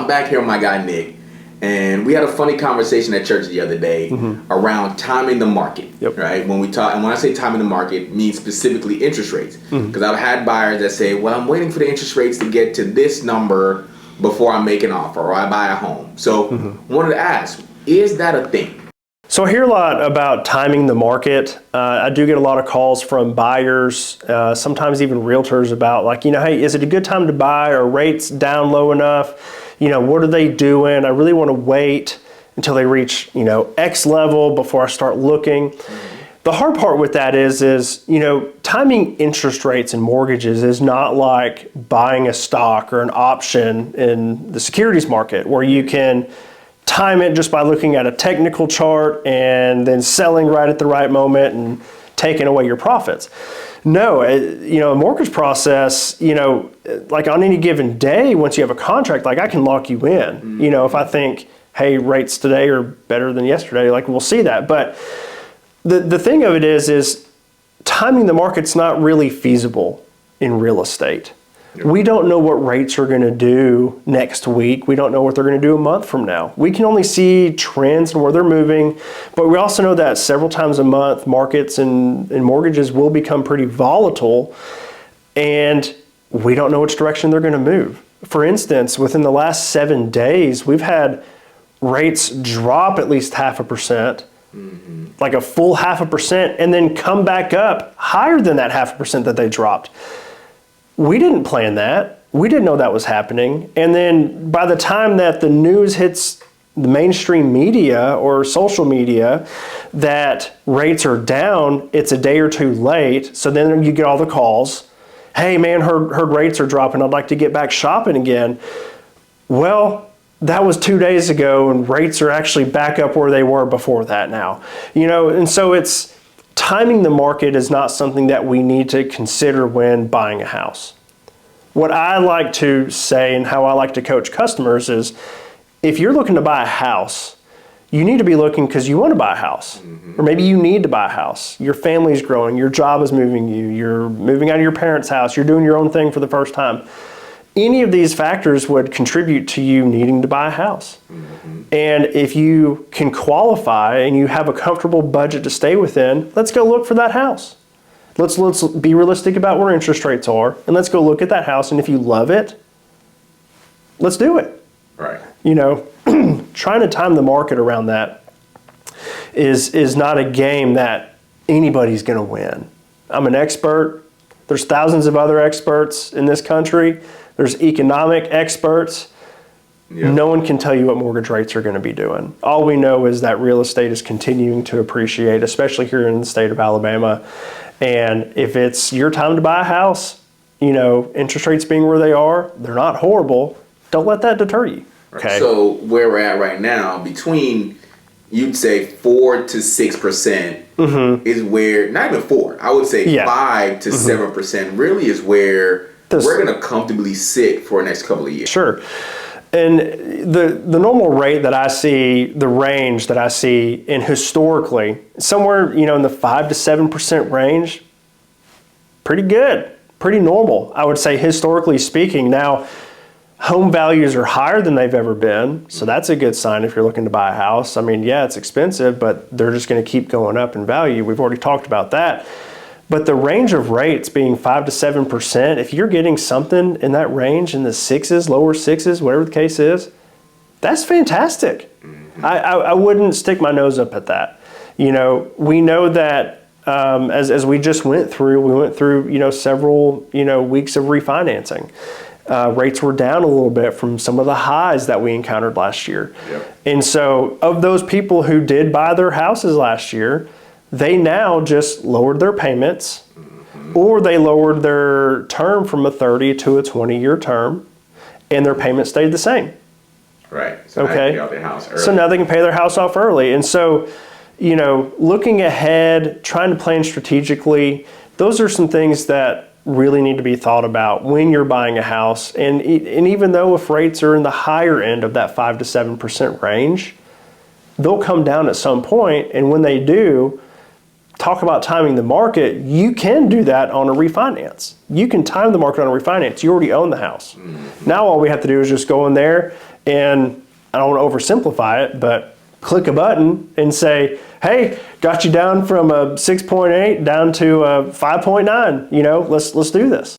I'm back here with my guy Nick, and we had a funny conversation at church the other day around timing the market. Right? When we talk, and when I say timing the market, it means specifically interest rates. Because I've had buyers that say, well, I'm waiting for the interest rates to get to this number before I make an offer or I buy a home. So I wanted to ask, is that a thing? So I hear a lot about timing the market. I do get a lot of calls from buyers, sometimes even realtors about like, hey, is it a good time to buy? Are rates down low enough? What are they doing? I really want to wait until they reach, X level before I start looking. The hard part with that is timing interest rates and mortgages is not like buying a stock or an option in the securities market where you can time it just by looking at a technical chart and then selling right at the right moment and taking away your profits. No, a mortgage process, like on any given day, once you have a contract, like I can lock you in. If I think, hey, rates today are better than yesterday, like we'll see that. But the thing of it is timing the market's not really feasible in real estate. We don't know what rates are going to do next week. We don't know what they're going to do a month from now. We can only see trends and where they're moving, but we also know that several times a month, markets and mortgages will become pretty volatile, and we don't know which direction they're going to move. For instance, within the last 7 days, we've had rates drop at least 0.5%, like a full 0.5%, and then come back up higher than that 0.5% that they dropped. We didn't plan that. We didn't know that was happening. And then by the time that the news hits the mainstream media or social media that rates are down, it's a day or two late. So then you get all the calls. Hey man, heard rates are dropping. I'd like to get back shopping again. Well, that was 2 days ago and rates are actually back up where they were before that now. And so it's timing the market is not something that we need to consider when buying a house. What I like to say and how I like to coach customers is if you're looking to buy a house, you need to be looking because you want to buy a house. Or maybe you need to buy a house. Your family's growing, your job is moving you, you're moving out of your parents' house, you're doing your own thing for the first time. Any of these factors would contribute to you needing to buy a house. And if you can qualify and you have a comfortable budget to stay within, let's go look for that house. Let's be realistic about where interest rates are, and let's go look at that house. And if you love it, let's do it. Right. Trying to time the market around that is not a game that anybody's going to win. I'm an expert. There's thousands of other experts in this country. There's economic experts. No one can tell you what mortgage rates are going to be doing. All we know is that real estate is continuing to appreciate, especially here in the state of Alabama. And if it's your time to buy a house, interest rates being where they are, they're not horrible. Don't let that deter you. Okay. So where we're at right now, between you'd say 4 to 6% is where, not even 4, I would say 5 to 7% really is where we're going to comfortably sit for the next couple of years. Sure. And the normal rate that I see, the range that I see, and historically, somewhere in the 5 to 7% range, pretty good, pretty normal, I would say, historically speaking. Now, home values are higher than they've ever been, so that's a good sign if you're looking to buy a house. I mean, yeah, it's expensive, but they're just going to keep going up in value. We've already talked about that. But the range of rates being 5 to 7%, if you're getting something in that range in the 6s, lower 6s, whatever the case is, that's fantastic. I wouldn't stick my nose up at that. We know that as we just went through several weeks of refinancing. Rates were down a little bit from some of the highs that we encountered last year. And so of those people who did buy their houses last year, they now just lowered their payments, or they lowered their term from a 30 to a 20-year term, and their payment stayed the same. Right. So now they can pay off their house early. So now they can pay their house off early. And so, looking ahead, trying to plan strategically, those are some things that really need to be thought about when you're buying a house. And even though if rates are in the higher end of that 5 to 7% range, they'll come down at some point, and when they do, talk about timing the market, you can do that on a refinance. You can time the market on a refinance. You already own the house. Now all we have to do is just go in there And I don't want to oversimplify it, but click a button and say, hey, got you down from a 6.8 down to a 5.9, let's do this.